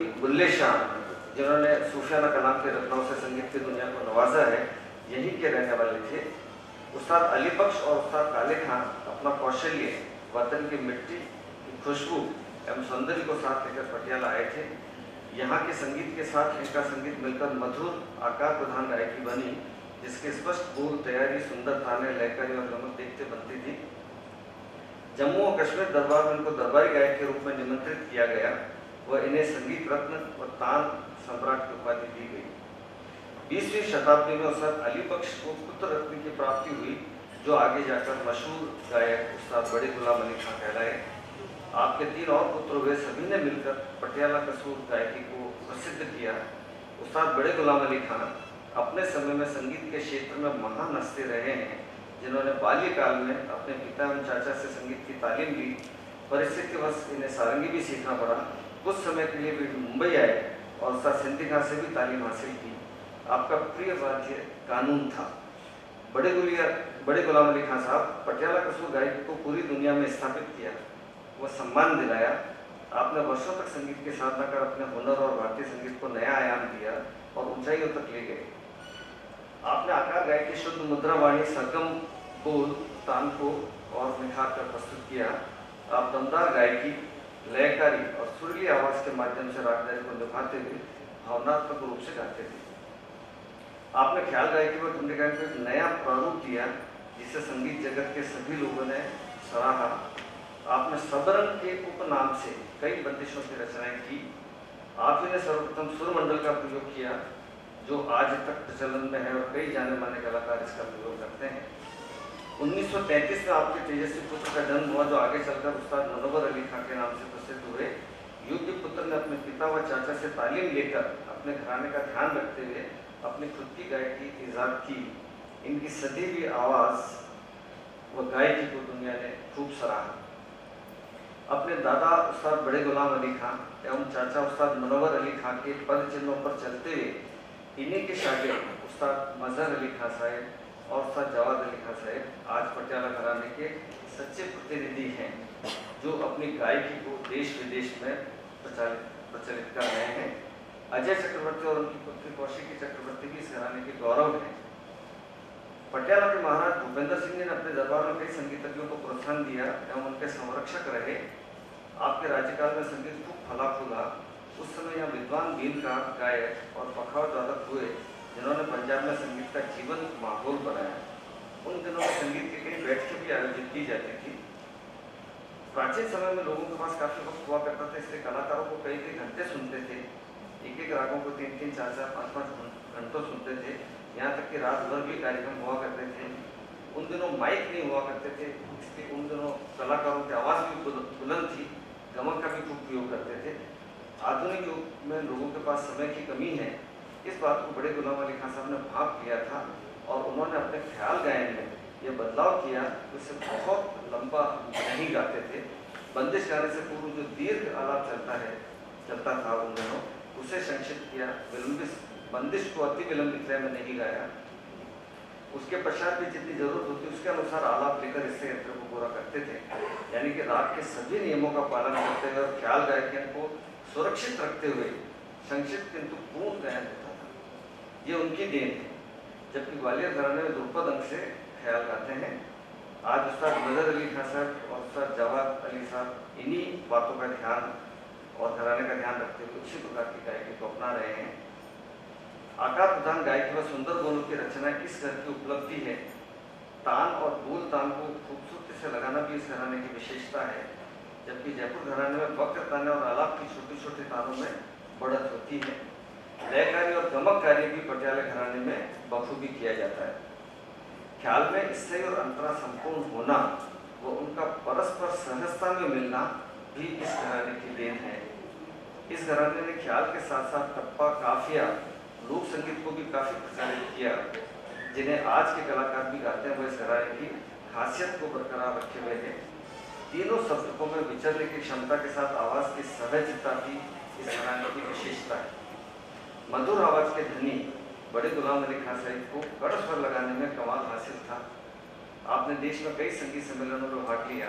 बुल्ले शाह जिन्होंने सूफियाना कलाम के रत्नों से संगीत की दुनिया को नवाजा है, यहीं के रहने वाले थे। उस्ताद अली बख्श और उस्ताद काले खान अपना कौशल्य, वतन की मिट्टी की खुशबू एवं सौंदर्य को साथ लेकर पटियाला आए थे। यहाँ के संगीत के साथ इनका संगीत मिलकर मधुर आकार प्रधान गायकी बनी, जिसके स्पष्ट बोल, तैयारी, सुंदर ताने, लयकारी और गमक देखते बनती थी। जम्मू और कश्मीर दरबार में इनको दरबारी गायक के रूप में निमंत्रित किया गया व इन्हें संगीत रत्न और तान सम्राट की उपाधि दी गई। 20वीं शताब्दी में उस्ताद अली बख्श को पुत्र रत्न की प्राप्ति हुई, जो आगे जाकर मशहूर गायक उस्ताद बड़े गुलाम अली खां कहलाए। आपके 3 और पुत्र हुए, सभी ने मिलकर पटियाला कसूर गायकी को प्रसिद्ध किया। उस्ताद बड़े गुलाम अली खां अपने समय में संगीत के क्षेत्र में महान हस्ती रहे हैं, जिन्होंने बाल्यकाल में अपने पिता एवं चाचा से संगीत की तालीम ली। परिस्थितिवश इन्हें सारंगी भी सीखना पड़ा। कुछ समय के लिए वे मुंबई आए और उस्ताद सिंधी खां से भी तालीम हासिल की। आपका प्रिय वाद्य कानून था। बड़े गुलाम अली खां साहब पटियाला कसूर गायकी को पूरी दुनिया में स्थापित किया व सम्मान दिलाया। आपने वर्षों तक संगीत की साधना कर अपने हुनर और भारतीय संगीत को नया आयाम दिया और ऊंचाइयों तक ले गए। आपने आकार गायकी, शुद्ध मुद्रा वाणी, सरगम बोल, तान को और निखार कर प्रस्तुत किया। आप दमदार गायकी, लयकारी और सुरीली आवाज के माध्यम से रागदारी को निभाते हुए भावनात्मक रूप से गाते थे। आपने ख्याल गायकी व ठुमरी गायकी को एक नया प्रारूप दिया, जिसे संगीत जगत के सभी लोगों ने सराहा। आपने सबरन के उपनाम से कई बंदिशों की रचनाएं की। आप ही ने सर्वप्रथम सुरमंडल का प्रयोग किया, जो आज तक प्रचलन में है और कई जाने माने कलाकार इसका प्रयोग करते हैं। 1933 में आपके तेजस्वी पुत्र का जन्म हुआ, जो आगे चलकर उस्ताद मुनव्वर अली खां के नाम से प्रसिद्ध हुए। योग्य पुत्र ने अपने पिता व चाचा से तालीम लेकर अपने घराने का ध्यान रखते हुए अपनी खुद की गायकी ईजाद की। इनकी सधी हुई आवाज़ व गायकी को दुनिया ने खूब सराहा। अपने दादा उस्ताद बड़े गुलाम अली खां एवं चाचा उस्ताद मुनव्वर अली खां के पद चिन्हों पर चलते हुए इन्हीं के शागिर्द उस्ताद मजहर अली खां साहब और उस्ताद जवाद अली खां साहब आज पटियाला घराने के सच्चे प्रतिनिधि हैं, जो अपनी गायकी को देश विदेश में प्रचलित कर रहे हैं। अजय चक्रवर्ती और उनकी पुत्री कौशिकी चक्रवर्ती भी इस घराने के गौरव हैं। पटियाला के महाराज भूपेंद्र सिंह ने अपने दरबार में कई संगीतज्ञों को प्रोत्साहन दिया एवं उनके संरक्षक रहे। आपके राज्यकाल में संगीत खूब फला फूला। उस समय यहाँ विद्वान बीनकार, गायक और पखावज वादक हुए, जिन्होंने पंजाब में संगीत का जीवन माहौल बनाया। उन दिनों में संगीत की कई बैठकें भी आयोजित की जाती थी। प्राचीन समय में लोगों के पास काफी वक्त हुआ करता था, इसलिए कलाकारों को कई घंटे सुनते थे। एक रागों को 3-3, 4-4, 5-5 घंटों सुनते थे। यहाँ तक कि रात भर भी कार्यक्रम हुआ करते थे। उन दिनों माइक नहीं हुआ करते थे, इसलिए उन दिनों कलाकारों की आवाज़ भी बुलंद थी, गमक का भी खूब प्रयोग करते थे। आधुनिक युग में लोगों के पास समय की कमी है, इस बात को बड़े गुलाम अली खां साहब ने भाप लिया था और उन्होंने अपने ख्याल गायन में यह बदलाव किया। उसे बहुत लंबा नहीं गाते थे। बंदिश गाने से पूर्व जो दीर्घ आलाप चलता था उन दिनों, उसे संक्षिप्त किया। बंदिश को अति विलंबित लय में नहीं गाया। उसके पश्चात भी जितनी जरूरत होती उसके अनुसार आलाप लेकर इससे यंत्र को पूरा करते थे। यानी कि राग के सभी नियमों का पालन करते हुए और ख्याल गायन को सुरक्षित रखते हुए संक्षिप्त किंतु पूर्ण गायन होता था। ये उनकी देन है। जबकि ग्वालियर घराने में ध्रुपद अंग से ख्याल गाते हैं। आज उस्ताद मजहर अली खां साहब और उस्ताद जवाद अली साहब इन्हीं बातों का ध्यान और घराने का ध्यान रखते हुए उसी प्रकार की गायकी को अपना रहे हैं। आकार प्रधान गायकी व सुंदर बोलों की रचना किस घर की उपलब्धि है। तान और बोल तान को खूबसूरती से लगाना भी इस घराने की विशेषता है। जबकि जयपुर घराने में वक्र ताने और आलाप की छोटी छोटी तानों में बढ़त होती है। लयकारी और गमक कार्य भी पटियाला घराने में बखूबी किया जाता है। ख्याल में स्थिर और अंतरा संपूर्ण होना व उनका परस्पर सहजता में मिलना भी इस घराने की देन है। इस घराने ने ख्याल के साथ साथ टप्पा, काफिया, लोक संगीत को भी काफी प्रचारित किया, जिन्हें आज के कलाकार भी गाते हैं। वो इस घराने की खासियत को बरकरार रखे हुए हैं। तीनों शब्दों में विचरने की क्षमता के साथ आवाज की सहजता भी इस घराने की विशेषता है। मधुर आवाज के धनी बड़े गुलाम अली खां साहब को कड़ स्वर लगाने में कमाल हासिल था। आपने देश में कई संगीत सम्मेलनों में भाग लिया,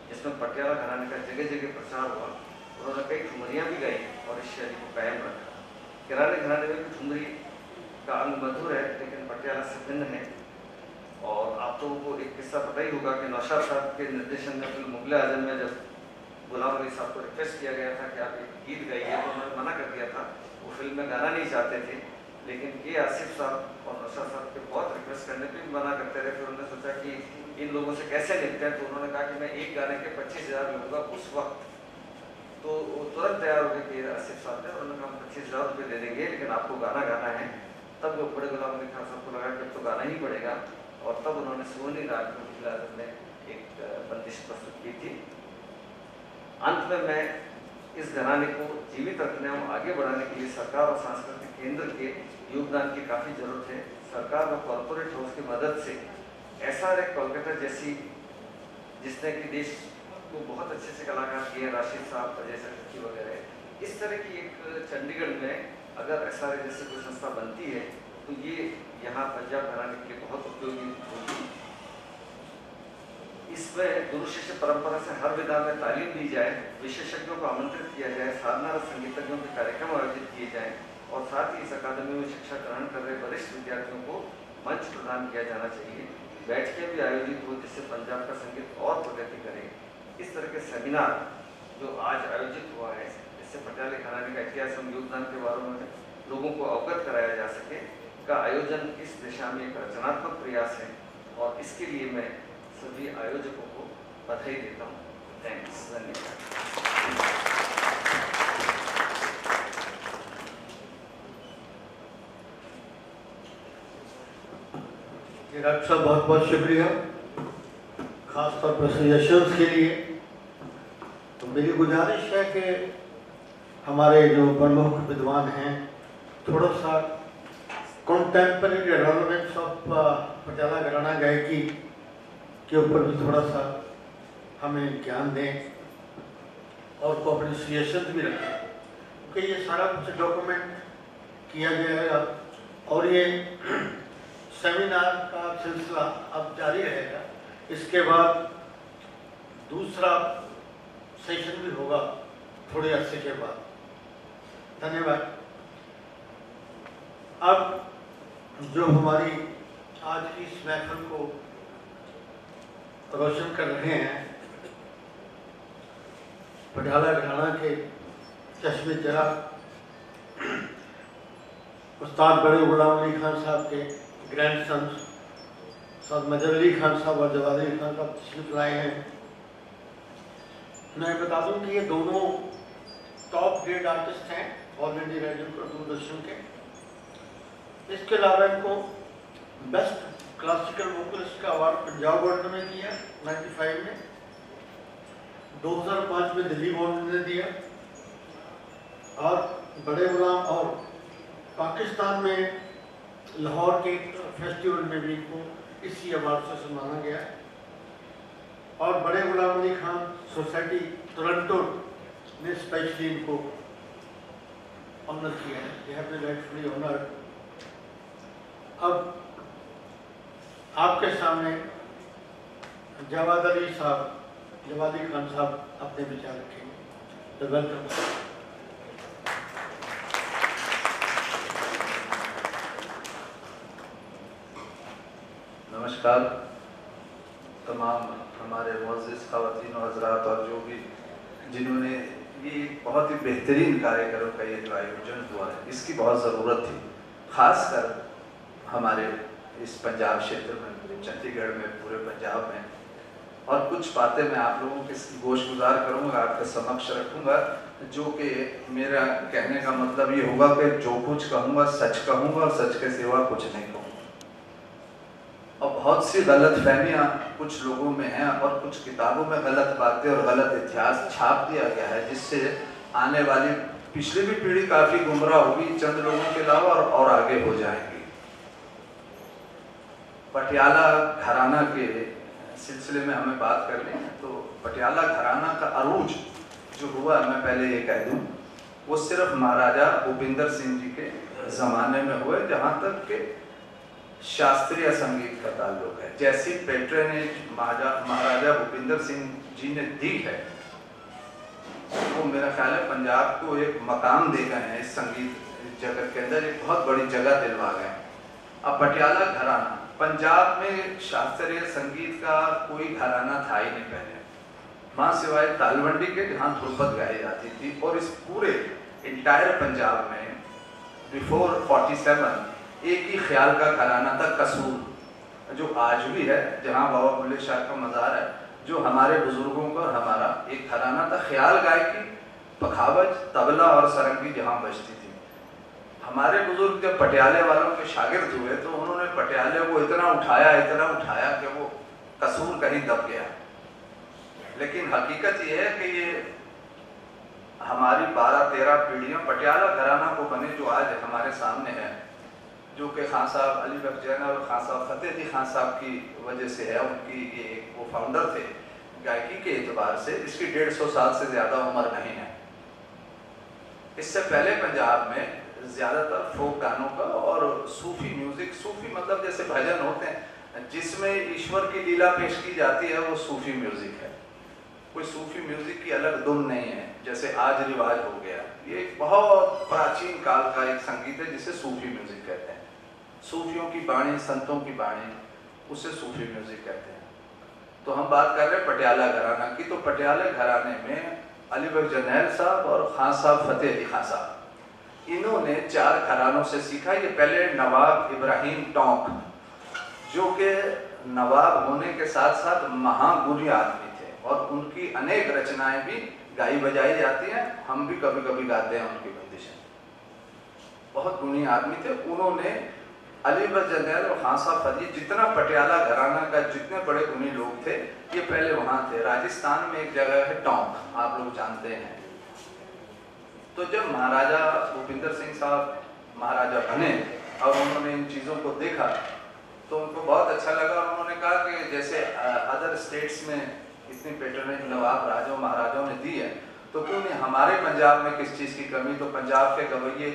जिसमें पटियाला घराने का जगह जगह प्रचार हुआ। उन्होंने कई ठुमरियाँ भी गाई। और इस शैली को कायम रखा। किराने घराने में भी ठुमरी का अंग मधुर है, लेकिन पटियाला से भिन्न है। और आप लोगों को एक किस्सा पता ही होगा कि नौशाद साहब के निर्देशन में फिल्म मुगल आजम में जब गुलाम अली साहब को रिक्वेस्ट किया गया था कि आप एक गीत गाइए, तो उन्होंने मना कर दिया था। वो फिल्म में गाना नहीं चाहते थे, लेकिन के आसिफ साहब और नौशाद साहब के बहुत रिक्वेस्ट करने पर भी मना करते रहे। फिर उन्होंने सोचा कि इन लोगों से कैसे निपटें, तो उन्होंने कहा कि मैं एक गाने के 25,000 लूँगा उस वक्त। तो वो तुरंत तैयार हो गए कि आसिफ साहब ने, उन्होंने कहा 25,000 रुपये दे देंगे, लेकिन आपको गाना गाना है। तब वो बड़े गुलाम अली खान साहब को लगा कि तो गाना ही पड़ेगा, और तब उन्होंने सोनी राग में मुगल आजम में एक बंदिश प्रस्तुत की थी। अंत में मैं इस घराने को जीवित रखने और आगे बढ़ाने के लिए सरकार और सांस्कृतिक केंद्र के योगदान की काफ़ी जरूरत है। सरकार और कॉरपोरेट हाउस की मदद से SRA कोलकाता जैसी, जिसने कि देश को बहुत अच्छे से कलाकार किए, राशिद साहब, अजय चक्रवर्ती वगैरह, इस तरह की एक चंडीगढ़ में अगर SRA जैसी कोई संस्था बनती है तो ये यहाँ पंजाब घराने के लिए बहुत उपयोगी होगी। इसमें गुरु शिष्य परंपरा से हर विधा में तालीम दी जाए, विशेषज्ञों को आमंत्रित किया जाए, साधना और संगीतज्ञों के कार्यक्रम आयोजित किए जाएं, और साथ ही इस अकादमी में शिक्षा ग्रहण कर रहे वरिष्ठ विद्यार्थियों को मंच प्रदान किया जाना चाहिए। बैठकें भी आयोजित हो जिससे पंजाब का संगीत और प्रगति करे। इस तरह के सेमिनार जो आज आयोजित हुआ है, इससे पटियाला घराने का इतिहास और योगदान के बारे में लोगों को अवगत कराया जा सके, का आयोजन इस दिशा में एक रचनात्मक प्रयास है, और इसके लिए मैं सभी आयोजकों को बधाई देता हूँ। थैंक्स, धन्यवाद। डॉक्टर साहब बहुत बहुत शुक्रिया, खासतौर पर सजेशंस के लिए। तो मेरी गुजारिश है कि हमारे जो प्रमुख विद्वान हैं थोड़ा सा कॉन्टेम्परेरी रेलेवेंस ऑफ पटियाला घराना गायकी के ऊपर भी थोड़ा सा हमें ज्ञान दें और कोऑपरेटिव सजेशन भी रखें, क्योंकि ये सारा कुछ डॉक्यूमेंट किया जाएगा और ये सेमिनार का सिलसिला अब जारी रहेगा। इसके बाद दूसरा सेशन भी होगा थोड़े अरसे के बाद। धन्यवाद। अब जो हमारी आज की इस महफिल को रोशन कर रहे हैं, पटियाला घराना के चश्मे चराग उस्ताद बड़े गुलाम अली खान साहब के ग्रैंड सन्स उस्ताद मजर अली खान साहब और जवाद अली खान साहब तशरीफ लाए हैं। मैं बता दूं कि ये दोनों टॉप ग्रेड आर्टिस्ट हैं ऑल इंडिया रेडियो और दूरदर्शन के। इसके अलावा इनको बेस्ट क्लासिकल वोकलिस्ट का अवार्ड पंजाब बोर्ड ने दिया 95 में, 2005 में दिल्ली बोर्ड ने दिया, और बड़े गुलाम और पाकिस्तान में लाहौर के फेस्टिवल में भी इनको इसी अवार्ड से सम्माना गया है। और बड़े गुलाम अली खान सोसाइटी टोरंटो ने स्पेशली इनको ऑनर किया है। They have been rightfully honoured. अब आपके सामने जवाद अली खान साहब अपने विचार रखेंगे। तो वेलकम। नमस्कार तमाम हमारे मुअज़्ज़िज़ ख़वातीन और हज़रात, और जो भी जिन्होंने ये बहुत ही बेहतरीन कार्यक्रम का ये जो आयोजन हुआ है, इसकी बहुत ज़रूरत थी, ख़ासकर हमारे इस पंजाब क्षेत्र में, पूरे चंडीगढ़ में, पूरे पंजाब में। और कुछ बातें मैं आप लोगों के गोशगुजार करूँगा, आपके समक्ष रखूँगा, जो कि मेरा कहने का मतलब ये होगा कि जो कुछ कहूँगा सच कहूँगा और सच के सिवा कुछ नहीं कहूँगा। और बहुत सी गलत फहमियाँ कुछ लोगों में हैं, और कुछ किताबों में गलत बातें और गलत इतिहास छाप दिया गया है, जिससे आने वाली पिछली भी पीढ़ी काफ़ी गुमराह होगी चंद लोगों के अलावा, और आगे हो जाएंगी। पटियाला घराना के सिलसिले में हमें बात करनी है, तो पटियाला घराना का अरूज जो हुआ, मैं पहले ये कह दूं, वो सिर्फ महाराजा भूपिंदर सिंह जी के ज़माने में हुए, जहाँ तक के शास्त्रीय संगीत का ताल्लुक है। जैसी पैट्रनेज महाराजा भूपिंदर सिंह जी ने दी है, वो मेरा ख्याल है पंजाब को एक मकाम दे गए हैं इस संगीत जगत के अंदर, एक बहुत बड़ी जगह दिलवा गए हैं। अब पटियाला घराना, पंजाब में शास्त्रीय संगीत का कोई घराना था ही नहीं पहले, माँ सिवाय तालवंडी के जहाँ ध्रुपद गाई जाती थी। और इस पूरे इंटायर पंजाब में बिफोर 47 एक ही ख्याल का घराना था, कसूर, जो आज भी है, जहाँ बाबा बुल्ले शाह का मज़ार है, जो हमारे बुजुर्गों का और हमारा एक घराना था। ख्याल गायकी, पखावज, तबला और सरंगी जहाँ बजती थी। हमारे बुजुर्ग जब पटियाले वालों के शागिर्द हुए तो उन्होंने पटियाले को इतना उठाया कि वो कसूर कहीं दब गया। लेकिन हकीकत ये है कि ये हमारी 12-13 पीढ़ियाँ पटियाला घराना को बने जो आज हमारे सामने है, जो कि खान साहब अली बख्श जैना और खान साहब फतेह अली खान साहब की वजह से है। उनकी ये वो फाउंडर थे गायकी के एतबार से। इसकी 150 साल से ज़्यादा उम्र नहीं है। इससे पहले पंजाब में ज़्यादातर फोक गानों का और सूफी म्यूज़िक, सूफी मतलब जैसे भजन होते हैं जिसमें ईश्वर की लीला पेश की जाती है, वो सूफी म्यूज़िक है। कोई सूफी म्यूज़िक की अलग धुन नहीं है जैसे आज रिवाज हो गया। ये एक बहुत प्राचीन काल का एक संगीत है जिसे सूफी म्यूज़िक कहते हैं। सूफियों की बाणी, संतों की बाणी, उसे सूफी म्यूज़िक कहते हैं। तो हम बात कर रहे हैं पटियाला घराना की। तो पटियाला घराने में अली बख्श जरनैल साहब और खान साहब फतेह अली खान साहब, इन्होंने 4 घरानों से सीखा। ये पहले नवाब इब्राहिम टोंक, जो कि नवाब होने के साथ साथ महागुणी आदमी थे और उनकी अनेक रचनाएं भी गाई बजाई जाती हैं, हम भी कभी कभी गाते हैं उनकी बंदिशें। बहुत गुणी आदमी थे। उन्होंने अली बख्श जरनैल और खान साहब फतेह, जितना पटियाला घराना का जितने बड़े गुणी लोग थे ये पहले वहाँ थे। राजस्थान में एक जगह है टोंक, आप लोग जानते हैं। तो जब महाराजा भूपिंदर सिंह साहब महाराजा बने और उन्होंने इन चीज़ों को देखा तो उनको बहुत अच्छा लगा और उन्होंने कहा कि जैसे अदर स्टेट्स में इतनी पेट्रोनेज नवाब राजाओं महाराजाओं ने दी है तो क्यों नहीं हमारे पंजाब में किस चीज़ की कमी। तो पंजाब के गवैये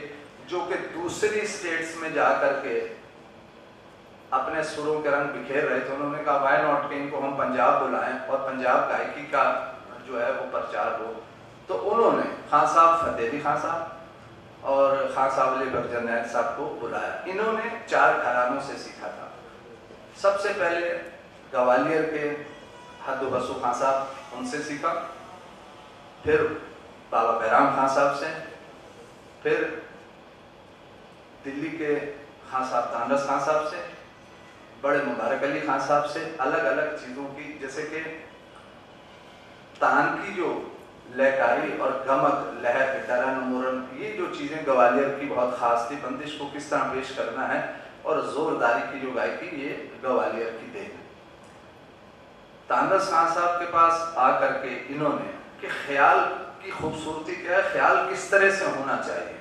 जो कि दूसरी स्टेट्स में जा कर के अपने सुरों के रंग बिखेर रहे थे, उन्होंने कहा वाई नॉट कि इनको हम पंजाब बुलाएं और पंजाब गायकी का जो है वो प्रचार हो। तो उन्होंने खान साहब फतेह अली खान साहब और खान साहब अली बख्श जरनैल साहब को बुलाया। इन्होंने 4 घरानों से सीखा था। सबसे पहले ग्वालियर के हद्दो बसु खान साहब, उनसे सीखा। फिर बाबा बैराम खान साहब से, फिर दिल्ली के खान साहब तानरस खान साहब से, बड़े मुबारक अली खान साहब से। अलग अलग चीज़ों की, जैसे कि तान की जो लयकारी और गमक, लहर, डरन, मुरन, ये जो चीज़ें ग्वालियर की बहुत ख़ास थी। बंदिश को किस तरह पेश करना है और ज़ोरदारी की जो गायकी, ये ग्वालियर की देन है। तानरस खान साहब के पास आकर के इन्होंने कि ख्याल की खूबसूरती क्या है, ख्याल किस तरह से होना चाहिए,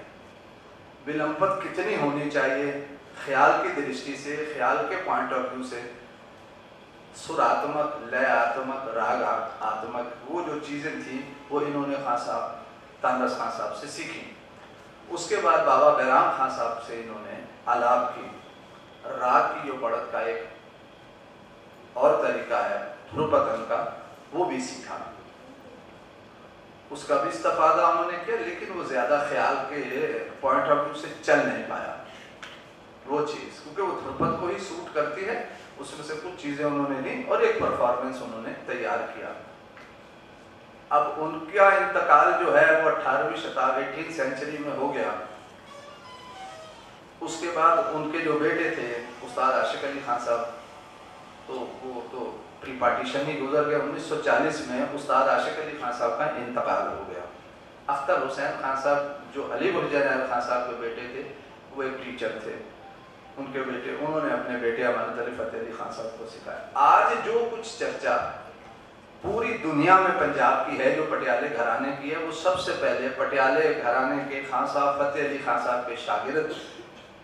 विलंबत कितनी होनी चाहिए, ख्याल की दृष्टि से, ख्याल के पॉइंट ऑफ व्यू से, सुरात्मक, लयात्मक, राग आत्मक, वो जो चीज़ें थी वो इन्होंने खान साहब तानरस खान साहब से सीखी। उसके बाद बाबा बैराम खान साहब से इन्होंने आलाप की, राग की जो बढ़त का एक और तरीका है ध्रुपदन का, वो भी सीखा। उसका भी इस्तेफादा उन्होंने किया, लेकिन वो ज़्यादा ख्याल के पॉइंट ऑफ व्यू से चल नहीं पाया वो चीज़, क्योंकि वो ध्रुपद को ही सूट करती है। उसमें से कुछ चीज़ें उन्होंने ली और एक परफॉर्मेंस उन्होंने तैयार किया। अब उनका इंतकाल जो है वो 18वीं शताब्दी 18th सेंचुरी में हो गया। उसके बाद उनके जो बेटे थे उस्ताद आशिक अली खान साहब, तो वो तो प्री पार्टीशन ही गुजर गया। 1940 में उस्ताद आशिक अली खान साहब का इंतकाल हो गया। अख्तर हुसैन खान साहब जो अली बख्श जरनैल खान साहब के बेटे थे, वो एक टीचर थे। उनके बेटे, उन्होंने अपने बेटे अमानत अली फतेह अली खान साहब को सिखाया। आज जो कुछ चर्चा पूरी दुनिया में पंजाब की है, जो पटियाले घराने की है, वो सबसे पहले पटियाले घराने के खान साहब फतेह अली खान साहब के शागिर्द,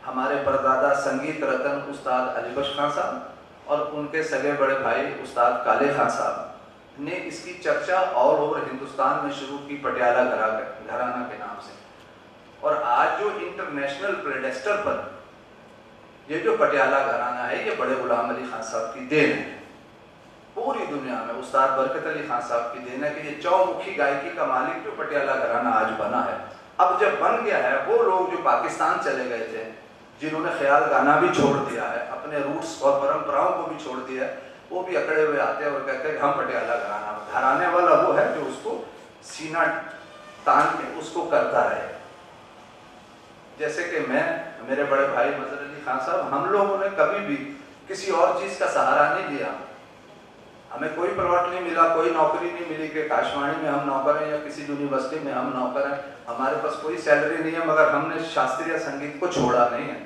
हमारे परदादा संगीत रतन उस्ताद अली बख्श खान साहब और उनके सगे बड़े भाई उस्ताद काले खान साहब ने इसकी चर्चा ऑल ओवर हिंदुस्तान में शुरू की पटियाला घराना के नाम से। और आज जो इंटरनेशनल प्लेडेस्टर पर ये जो पटियाला घराना है, ये बड़े गुलाम अली खान साहब की देन है। पूरी दुनिया में उस्ताद बरकत अली खान साहब की देन है कि ये चौमुखी गायकी का मालिक जो पटियाला घराना आज बना है। अब जब बन गया है, वो लोग जो पाकिस्तान चले गए थे, जिन्होंने ख्याल गाना भी छोड़ दिया है, अपने रूट्स और परंपराओं को भी छोड़ दिया है, वो भी अकड़े हुए आते हैं और कहते हैं हम पटियाला घराने वाला वो है जो उसको सीना तान के उसको करता रहे। जैसे कि मैं, मेरे बड़े भाई मजहर अली खान साहब, हम लोगों ने कभी भी किसी और चीज़ का सहारा नहीं लिया। हमें कोई प्लॉट नहीं मिला, कोई नौकरी नहीं मिली कि आकाशवाणी में हम नौकर हैं या किसी यूनिवर्सिटी में हम नौकर हैं, हमारे पास कोई सैलरी नहीं है, मगर हमने शास्त्रीय संगीत को छोड़ा नहीं है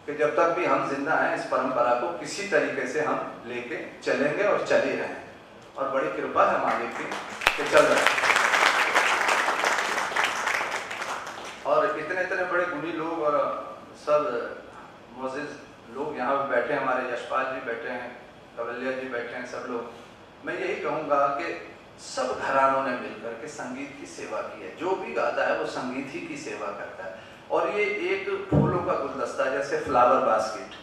कि जब तक भी हम जिंदा हैं इस परंपरा को किसी तरीके से हम लेके चलेंगे और चल ही रहे हैं। और बड़ी कृपा है मालिक की कि चल रहे हैं। और इतने इतने बड़े गुणी लोग और सब मोअज़्ज़िज़ लोग यहाँ पे बैठे हैं, हमारे यशपाल जी बैठे हैं, कवलिया जी बैठे हैं, सब लोग। मैं यही कहूँगा कि सब घरानों ने मिलकर के संगीत की सेवा की है। जो भी गाता है वो संगीत ही की सेवा करता है। और ये एक फूलों का गुलदस्ता, जैसे फ्लावर बास्केट,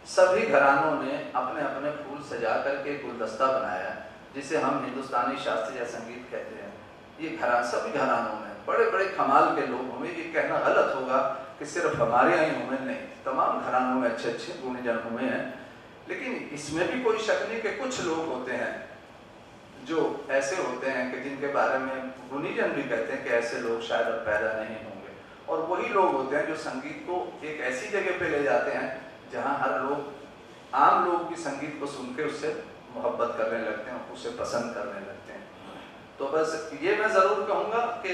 सभी घरानों ने अपने अपने फूल सजा करके गुलदस्ता बनाया है, जिसे हम हिंदुस्तानी शास्त्रीय संगीत कहते हैं। ये सभी घरानों में बड़े बड़े कमाल के लोग होंगे। ये कहना गलत होगा कि सिर्फ हमारे यहाँ ही हुए, नहीं, तमाम घरानों में अच्छे अच्छे गुणीजन हुए हैं। लेकिन इसमें भी कोई शक नहीं कि कुछ लोग होते हैं जो ऐसे होते हैं कि जिनके बारे में गुणीजन भी कहते हैं कि ऐसे लोग शायद अब पैदा नहीं होंगे। और वही लोग होते हैं जो संगीत को एक ऐसी जगह पे ले जाते हैं जहाँ हर लोग, आम लोग भी संगीत को सुन के उससे मोहब्बत करने लगते हैं, उसे पसंद करने लगते हैं। तो बस ये मैं ज़रूर कहूँगा कि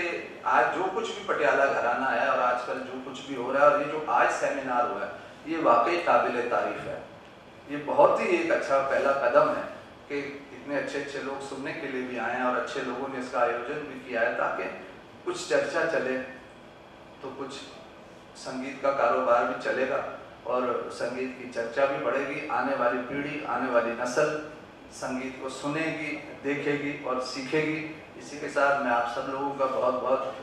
आज जो कुछ भी पटियाला घराना है और आजकल जो कुछ भी हो रहा है, और ये जो आज सेमिनार हुआ है, ये वाकई काबिल तारीफ़ है। ये बहुत ही एक अच्छा पहला कदम है कि इतने अच्छे अच्छे लोग सुनने के लिए भी आए हैं और अच्छे लोगों ने इसका आयोजन भी किया है, ताकि कुछ चर्चा चले तो कुछ संगीत का कारोबार भी चलेगा और संगीत की चर्चा भी बढ़ेगी। आने वाली पीढ़ी, आने वाली नस्ल संगीत को सुनेगी, देखेगी और सीखेगी। इसी के साथ मैं आप सब लोगों का बहुत बहुत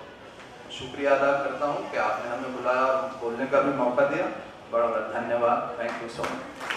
शुक्रिया अदा करता हूँ कि आपने हमें बुलाया और बोलने का भी मौका दिया। बड़ा बड़ा धन्यवाद। Thank you so much.